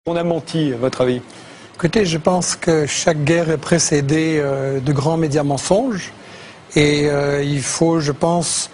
On a menti, à votre avis? Écoutez, je pense que chaque guerre est précédée de grands médias mensonges. Et il faut, je pense,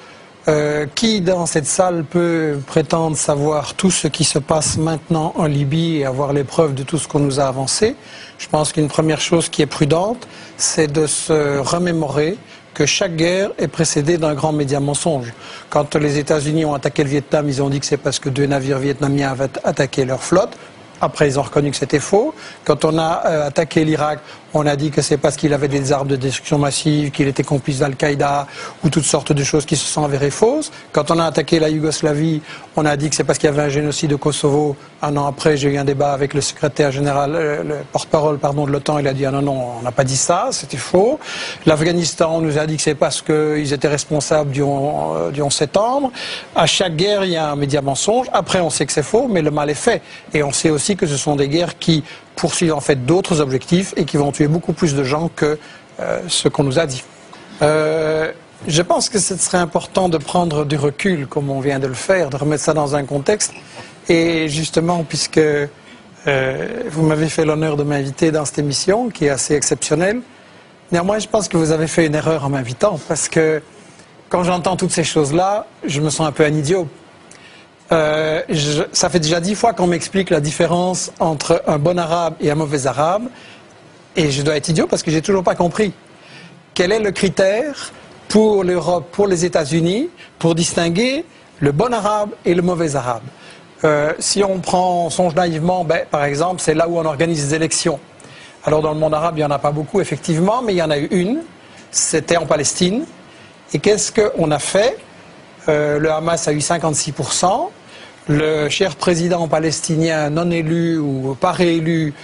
qui dans cette salle peut prétendre savoir tout ce qui se passe maintenant en Libye et avoir les preuves de tout ce qu'on nous a avancé. Je pense qu'une première chose qui est prudente, c'est de se remémorer que chaque guerre est précédée d'un grand média mensonge. Quand les États-Unis ont attaqué le Vietnam, ils ont dit que c'est parce que 2 navires vietnamiens avaient attaqué leur flotte. Après, ils ont reconnu que c'était faux. Quand on a attaqué l'Irak, on a dit que c'est parce qu'il avait des armes de destruction massive, qu'il était complice d'Al-Qaïda, ou toutes sortes de choses qui se sont avérées fausses. Quand on a attaqué la Yougoslavie, on a dit que c'est parce qu'il y avait un génocide au Kosovo. Un an après, j'ai eu un débat avec le secrétaire général, le porte-parole, de l'OTAN. Il a dit, ah non, on n'a pas dit ça, c'était faux. L'Afghanistan, on nous a dit que c'est parce qu'ils étaient responsables du 11 septembre. À chaque guerre, il y a un média mensonge. Après, on sait que c'est faux, mais le mal est fait. Et on sait aussi que ce sont des guerres qui poursuivent en fait d'autres objectifs et qui vont tuer beaucoup plus de gens que ce qu'on nous a dit. Je pense que ce serait important de prendre du recul, comme on vient de le faire, de remettre ça dans un contexte. Et justement, puisque vous m'avez fait l'honneur de m'inviter dans cette émission, qui est assez exceptionnelle, néanmoins, je pense que vous avez fait une erreur en m'invitant, parce que quand j'entends toutes ces choses-là, je me sens un peu un idiot. Ça fait déjà 10 fois qu'on m'explique la différence entre un bon arabe et un mauvais arabe, et je dois être idiot parce que j'ai toujours pas compris. Quel est le critère pour l'Europe, pour les États-Unis, pour distinguer le bon arabe et le mauvais arabe? Si on songe naïvement, par exemple, c'est là où on organise des élections. Alors dans le monde arabe, il n'y en a pas beaucoup, effectivement, mais il y en a eu une, c'était en Palestine. Et qu'est-ce qu'on a fait? Le Hamas a eu 56%. Le cher président palestinien non élu ou pas réélu,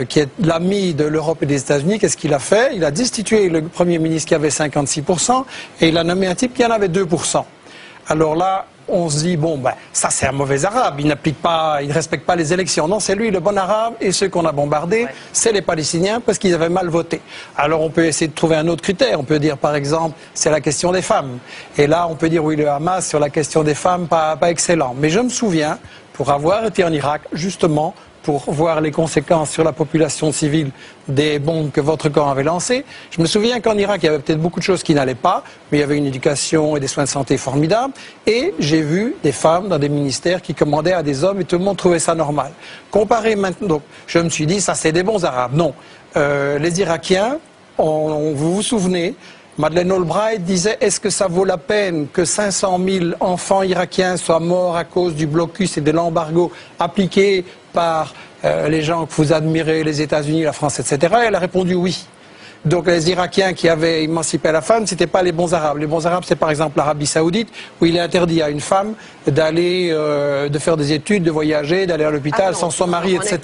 qui est l'ami de l'Europe et des États-Unis, qu'est-ce qu'il a fait? Il a destitué le Premier ministre qui avait 56% et il a nommé un type qui en avait 2%. Alors là, on se dit, bon, ça c'est un mauvais arabe, il ne respecte pas les élections. Non, c'est lui le bon arabe, et ceux qu'on a bombardés, c'est les Palestiniens parce qu'ils avaient mal voté. Alors on peut essayer de trouver un autre critère, on peut dire par exemple, c'est la question des femmes. Et là, on peut dire, oui, le Hamas, sur la question des femmes, pas excellent. Mais je me souviens, pour avoir été en Irak, justement, pour voir les conséquences sur la population civile des bombes que votre camp avait lancées. Je me souviens qu'en Irak, il y avait peut-être beaucoup de choses qui n'allaient pas, mais il y avait une éducation et des soins de santé formidables. Et j'ai vu des femmes dans des ministères qui commandaient à des hommes et tout le monde trouvait ça normal. Comparé maintenant, donc, je me suis dit, ça c'est des bons Arabes. Non. Les Irakiens, vous vous souvenez, Madeleine Albright disait, est-ce que ça vaut la peine que 500 000 enfants irakiens soient morts à cause du blocus et de l'embargo appliqué par les gens que vous admirez, les États-Unis, la France, etc. Elle a répondu oui. Donc les Irakiens qui avaient émancipé la femme, ce n'étaient pas les bons Arabes. Les bons Arabes, c'est par exemple l'Arabie Saoudite, où il est interdit à une femme d'aller, de faire des études, de voyager, d'aller à l'hôpital sans son mari, etc.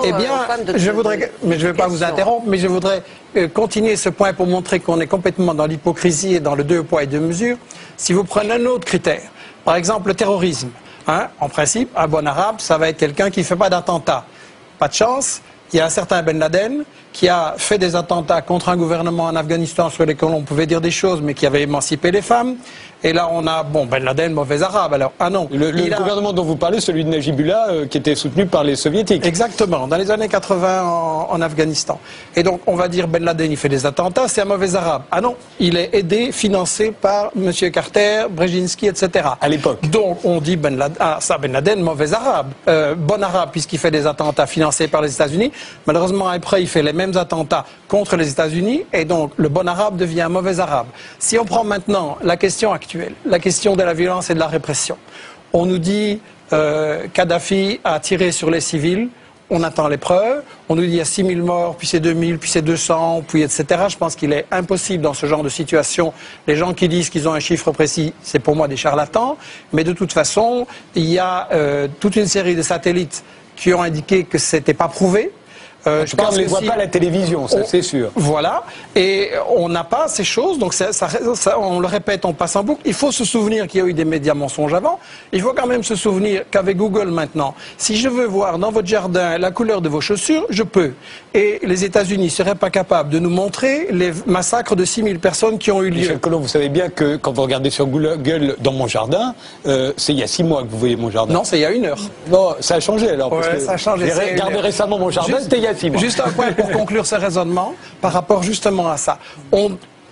Eh bien, je voudrais, mais je ne vais pas vous interrompre, mais je voudrais continuer ce point pour montrer qu'on est complètement dans l'hypocrisie et dans le 2 poids et 2 mesures. Si vous prenez un autre critère, par exemple le terrorisme, en principe, un bon arabe, ça va être quelqu'un qui ne fait pas d'attentat. Pas de chance, il y a un certain Ben Laden qui a fait des attentats contre un gouvernement en Afghanistan sur lesquels on pouvait dire des choses, mais qui avait émancipé les femmes. Et là, on a, Ben Laden, mauvais arabe. Alors, non. Le gouvernement dont vous parlez, celui de Najibullah, qui était soutenu par les soviétiques. Exactement, dans les années 80 en Afghanistan. Et donc, on va dire Ben Laden, il fait des attentats, c'est un mauvais arabe. Ah non, il est aidé, financé par M. Carter, Brzezinski, etc. À l'époque. Donc, on dit Ben Laden, mauvais arabe. Bon arabe, puisqu'il fait des attentats financés par les États-Unis. Malheureusement, après, il fait les mêmes attentats contre les États-Unis. Et donc, le bon arabe devient un mauvais arabe. Si on prend maintenant la question actuelle, la question de la violence et de la répression. On nous dit Kadhafi a tiré sur les civils, on attend les preuves, on nous dit il y a 6 000 morts, puis c'est 2 000, puis c'est 200, puis etc. Je pense qu'il est impossible dans ce genre de situation. Les gens qui disent qu'ils ont un chiffre précis, c'est pour moi des charlatans, mais de toute façon, il y a toute une série de satellites qui ont indiqué que ce n'était pas prouvé. Je pense qu'on ne les voit pas à la télévision, ça c'est sûr. Voilà, et on n'a pas ces choses, donc on le répète, on passe en boucle. Il faut se souvenir qu'il y a eu des médias mensonges avant. Il faut quand même se souvenir qu'avec Google maintenant, si je veux voir dans votre jardin la couleur de vos chaussures, je peux. Et les États-Unis ne seraient pas capables de nous montrer les massacres de 6000 personnes qui ont eu lieu. Michel Colomb, vous savez bien que quand vous regardez sur Google dans mon jardin, c'est il y a 6 mois que vous voyez mon jardin. Non, c'est il y a 1 heure. Bon, ça a changé alors. Ouais, parce que ça a changé. J'ai regardé récemment mon jardin, c'était il y a 6 mois. Juste un point pour conclure ce raisonnement par rapport justement à ça.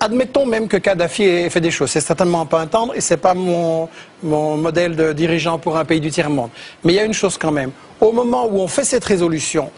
Admettons même que Kadhafi ait fait des choses. C'est certainement pas un tendre et c'est pas mon modèle de dirigeant pour un pays du tiers-monde. Mais il y a une chose quand même. Au moment où on fait cette résolution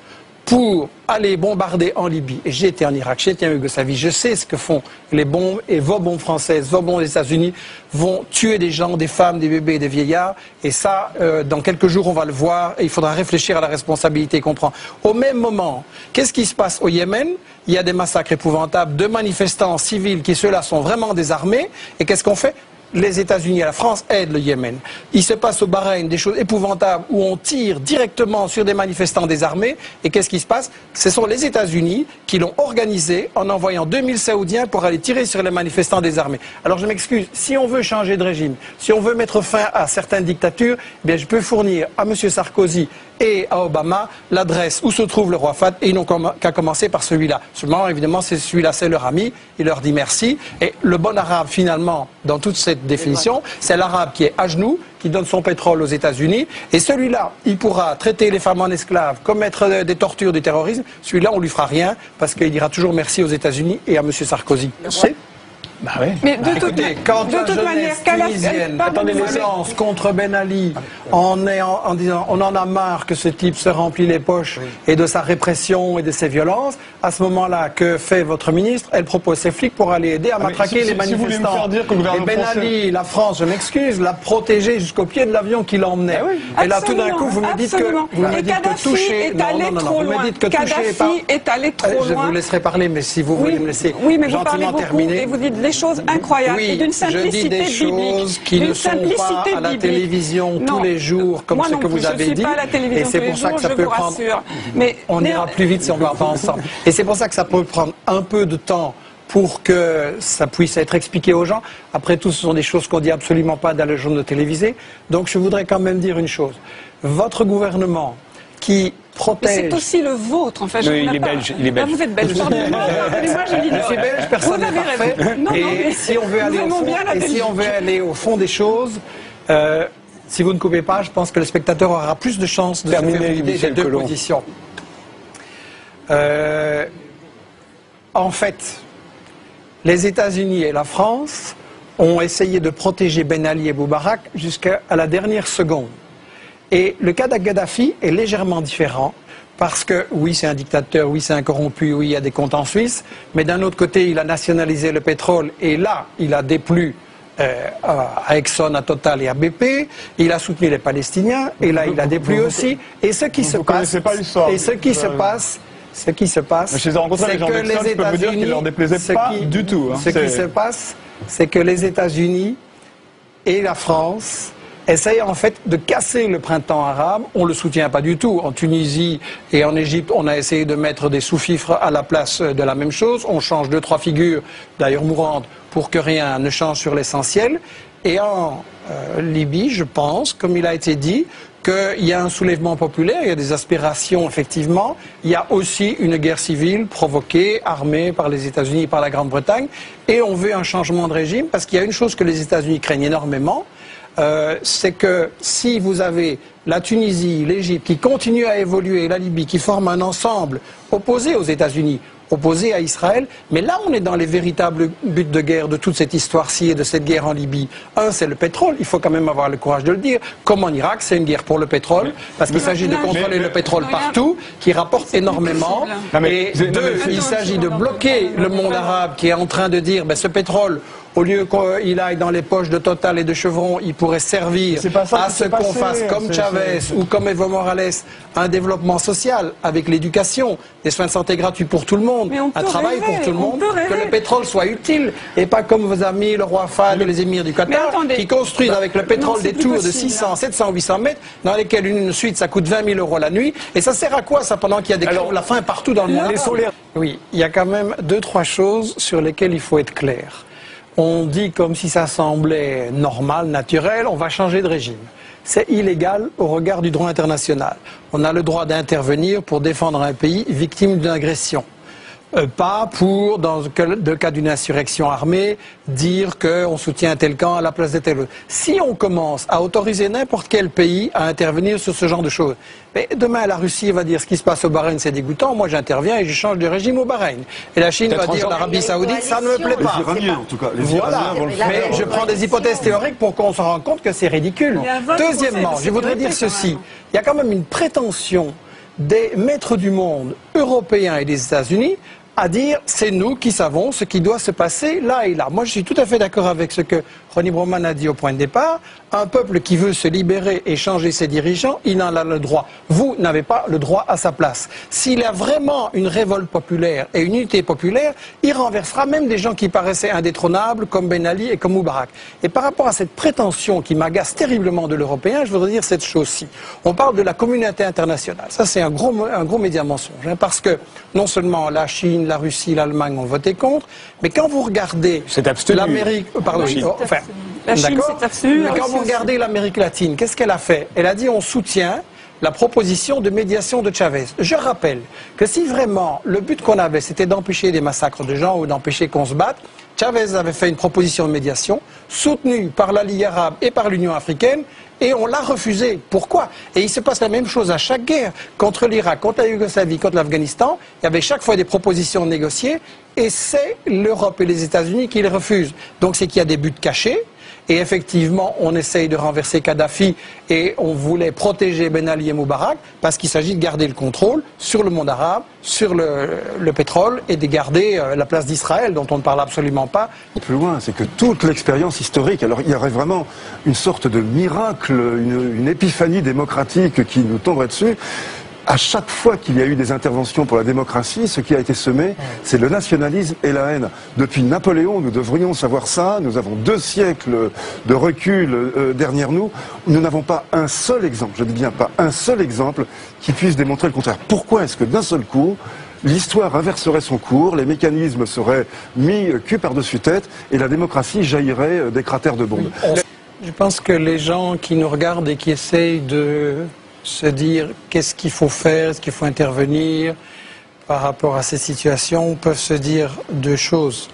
pour aller bombarder en Libye, et j'ai été en Irak, j'ai été en Yougoslavie, je sais ce que font les bombes, et vos bombes françaises, vos bombes des États-Unis vont tuer des gens, des femmes, des bébés, des vieillards, et ça, dans quelques jours, on va le voir, et il faudra réfléchir à la responsabilité qu'on prend. Au même moment, qu'est-ce qui se passe au Yémen? Il y a des massacres épouvantables de manifestants civils qui, ceux-là, sont vraiment désarmés, et qu'est-ce qu'on fait? Les États-Unis et la France aident le Yémen. Il se passe au Bahreïn des choses épouvantables où on tire directement sur des manifestants désarmés. Et qu'est-ce qui se passe? Ce sont les États-Unis qui l'ont organisé en envoyant 2000 Saoudiens pour aller tirer sur les manifestants désarmés. Alors je m'excuse, si on veut changer de régime, si on veut mettre fin à certaines dictatures, eh bien je peux fournir à M. Sarkozy et à Obama l'adresse où se trouve le roi Fahd, et ils n'ont qu'à commencer par celui-là. Seulement, évidemment, c'est celui-là, c'est leur ami, il leur dit merci. Et le bon arabe, finalement, dans toute cette définition, c'est l'arabe qui est à genoux, qui donne son pétrole aux États-Unis, et celui-là, il pourra traiter les femmes en esclaves, commettre des tortures, du terrorisme. Celui-là, on lui fera rien, parce qu'il dira toujours merci aux États-Unis et à M. Sarkozy. Merci. Bah oui. Mais de Écoutez, quand la jeunesse tunisienne lance contre Ben Ali en disant on en a marre que ce type se remplit les poches et de sa répression et de ses violences, à ce moment-là, que fait votre ministre? Elle propose ses flics pour aller aider à matraquer les manifestants. Et Ben Ali, la France, je m'excuse, l'a protégé jusqu'au pied de l'avion qui l'emmenait. Et là, tout d'un coup, vous me dites que toucher... Kadhafi est allé trop loin. Je vous laisserai parler, mais si vous voulez me laisser gentiment terminer... Et vous dites des choses incroyables et d'une simplicité biblique. Je dis des choses qui ne sont pas à la télévision tous les jours, comme ce que vous avez dit. Et c'est pour ça que ça peut prendre... On ira plus vite si on ne va pas ensemble. Et c'est pour ça que ça peut prendre un peu de temps pour que ça puisse être expliqué aux gens. Après tout, ce sont des choses qu'on ne dit absolument pas dans les journaux télévisés. Donc je voudrais quand même dire une chose. Votre gouvernement qui protège... Mais c'est aussi le vôtre, en fait. Oui, il est belge. Il est belge. Vous êtes belge. Pardonnez-moi, je dis je suis belge, personne n'est parfait. Et si on veut aller au fond des choses, si vous ne coupez pas, je pense que le spectateur aura plus de chances de se faire une idée des deux positions. En fait, les États-Unis et la France ont essayé de protéger Ben Ali et Moubarak jusqu'à la dernière seconde. Et le cas d'Gaddafi est légèrement différent parce que, oui, c'est un dictateur, oui, c'est un corrompu, oui, il y a des comptes en Suisse, mais d'un autre côté, il a nationalisé le pétrole et là, il a déplu à Exxon, à Total et à BP, il a soutenu les Palestiniens et là, il a déplu aussi. Et ce qui se passe, c'est que les États-Unis, ce qui se passe, c'est que les États-Unis et la France essayent en fait de casser le printemps arabe. On ne le soutient pas du tout. En Tunisie et en Égypte, on a essayé de mettre des sous-fifres à la place de la même chose. On change 2-3 figures, d'ailleurs mourantes, pour que rien ne change sur l'essentiel. Et en Libye, je pense, comme il a été dit, qu'il y a un soulèvement populaire, il y a des aspirations, effectivement. Il y a aussi une guerre civile provoquée, armée par les États-Unis et par la Grande-Bretagne. Et on veut un changement de régime, parce qu'il y a une chose que les États-Unis craignent énormément, c'est que si vous avez la Tunisie, l'Égypte qui continuent à évoluer, la Libye qui forment un ensemble opposé aux États-Unis, opposé à Israël, mais là on est dans les véritables buts de guerre de toute cette histoire-ci et de cette guerre en Libye. Un, c'est le pétrole, il faut quand même avoir le courage de le dire, comme en Irak, c'est une guerre pour le pétrole, parce qu'il s'agit de contrôler le pétrole partout, qui rapporte énormément, et deux, il s'agit de bloquer le monde arabe qui est en train de dire, ben, ce pétrole, au lieu qu'il aille dans les poches de Total et de Chevron, il pourrait servir à ce qu'on fasse comme Chavez ou comme Evo Morales un développement social avec l'éducation, des soins de santé gratuits pour tout le monde, un travail pour tout le monde, que le pétrole soit utile et pas comme vos amis, le roi Fahd et les émirs du Qatar, qui construisent avec le pétrole des tours de 600, 700, 800 mètres dans lesquelles une suite ça coûte 20 000 € la nuit. Et ça sert à quoi ça pendant qu'il y a des crèves la faim partout dans le monde? Oui, il y a quand même 2-3 choses sur lesquelles il faut être clair. On dit comme si ça semblait normal, naturel, on va changer de régime. C'est illégal au regard du droit international. On a le droit d'intervenir pour défendre un pays victime d'une agression. Pas pour, dans le cas d'une insurrection armée, dire qu'on soutient tel camp à la place de tel autre. Si on commence à autoriser n'importe quel pays à intervenir sur ce genre de choses, mais demain la Russie va dire ce qui se passe au Bahreïn c'est dégoûtant, moi j'interviens et je change de régime au Bahreïn. Et la Chine va dire l'Arabie Saoudite ça ne me plaît pas. Les Iraniens en tout cas. Les Iraniens vont le faire. Mais je prends des hypothèses théoriques pour qu'on se rende compte que c'est ridicule. Deuxièmement, je voudrais dire ceci, il y a quand même une prétention des maîtres du monde européens et des États-Unis à dire c'est nous qui savons ce qui doit se passer là et là. Moi je suis tout à fait d'accord avec ce que Ronnie Broman a dit au point de départ. Un peuple qui veut se libérer et changer ses dirigeants, il en a le droit. Vous n'avez pas le droit à sa place. S'il y a vraiment une révolte populaire et une unité populaire, il renversera même des gens qui paraissaient indétrônables comme Ben Ali et comme Moubarak. Et par rapport à cette prétention qui m'agace terriblement de l'Européen, je voudrais dire cette chose-ci. On parle de la communauté internationale. Ça c'est un gros média mensonge. Parce que non seulement la Chine, la Russie, l'Allemagne ont voté contre, mais quand vous regardez l'Amérique... Pardon, enfin, la Chine s'est abstenue. Mais quand vous regardez l'Amérique latine, qu'est-ce qu'elle a fait? Elle a dit on soutient la proposition de médiation de Chavez. Je rappelle que si vraiment le but qu'on avait c'était d'empêcher des massacres de gens ou d'empêcher qu'on se batte, Chavez avait fait une proposition de médiation soutenue par la Ligue arabe et par l'Union africaine et on l'a refusée. Pourquoi? Et il se passe la même chose à chaque guerre. Contre l'Irak, contre la Yougoslavie, contre l'Afghanistan, il y avait chaque fois des propositions négociées et c'est l'Europe et les États-Unis qui les refusent. Donc c'est qu'il y a des buts cachés. Et effectivement, on essaye de renverser Kadhafi et on voulait protéger Ben Ali et Moubarak parce qu'il s'agit de garder le contrôle sur le monde arabe, sur le pétrole et de garder la place d'Israël dont on ne parle absolument pas. Plus loin, c'est que toute l'expérience historique, alors il y aurait vraiment une sorte de miracle, une épiphanie démocratique qui nous tomberait dessus. À chaque fois qu'il y a eu des interventions pour la démocratie, ce qui a été semé, c'est le nationalisme et la haine. Depuis Napoléon, nous devrions savoir ça. Nous avons 2 siècles de recul derrière nous. Nous n'avons pas un seul exemple, je dis bien pas un seul exemple, qui puisse démontrer le contraire. Pourquoi est-ce que d'un seul coup, l'histoire inverserait son cours, les mécanismes seraient mis cul par-dessus tête et la démocratie jaillirait des cratères de bombes? Je pense que les gens qui nous regardent et qui essayent de se dire qu'est-ce qu'il faut faire, est-ce qu'il faut intervenir par rapport à ces situations, peuvent se dire 2 choses.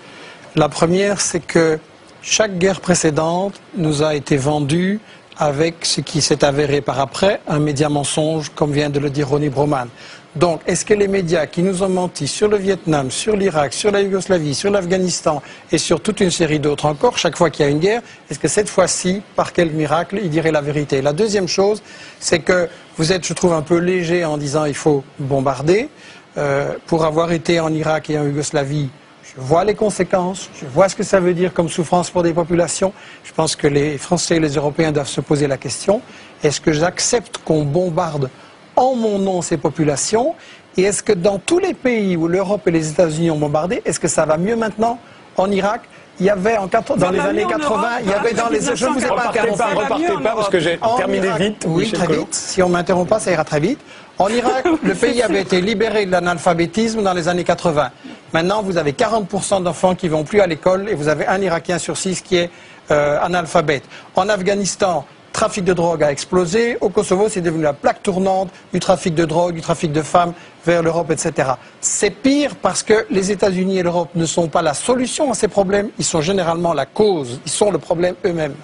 La première, c'est que chaque guerre précédente nous a été vendue avec ce qui s'est avéré par après, un média mensonge, comme vient de le dire Ronnie Broman. Donc, est-ce que les médias qui nous ont menti sur le Vietnam, sur l'Irak, sur la Yougoslavie, sur l'Afghanistan et sur toute une série d'autres encore, chaque fois qu'il y a une guerre, est-ce que cette fois-ci, par quel miracle, ils diraient la vérité? La deuxième chose, c'est que vous êtes, je trouve, un peu léger en disant il faut bombarder. Pour avoir été en Irak et en Yougoslavie, je vois les conséquences, je vois ce que ça veut dire comme souffrance pour des populations. Je pense que les Français et les Européens doivent se poser la question, est-ce que j'accepte qu'on bombarde en mon nom ces populations? Et est-ce que dans tous les pays où l'Europe et les États-Unis ont bombardé, est-ce que ça va mieux maintenant? En Irak, il y avait dans les années 80, il y avait dans les... Je ne vous ai pas interrompu. Repartez pas parce que j'ai terminé vite. Oui, très vite. Si on ne m'interrompt pas, ça ira très vite. En Irak, le pays avait été libéré de l'analphabétisme dans les années 80. Maintenant, vous avez 40% d'enfants qui ne vont plus à l'école et vous avez un Irakien sur 6 qui est analphabète. En Afghanistan, le trafic de drogue a explosé. Au Kosovo, c'est devenu la plaque tournante du trafic de drogue, du trafic de femmes vers l'Europe, etc. C'est pire parce que les États-Unis et l'Europe ne sont pas la solution à ces problèmes. Ils sont généralement la cause. Ils sont le problème eux-mêmes.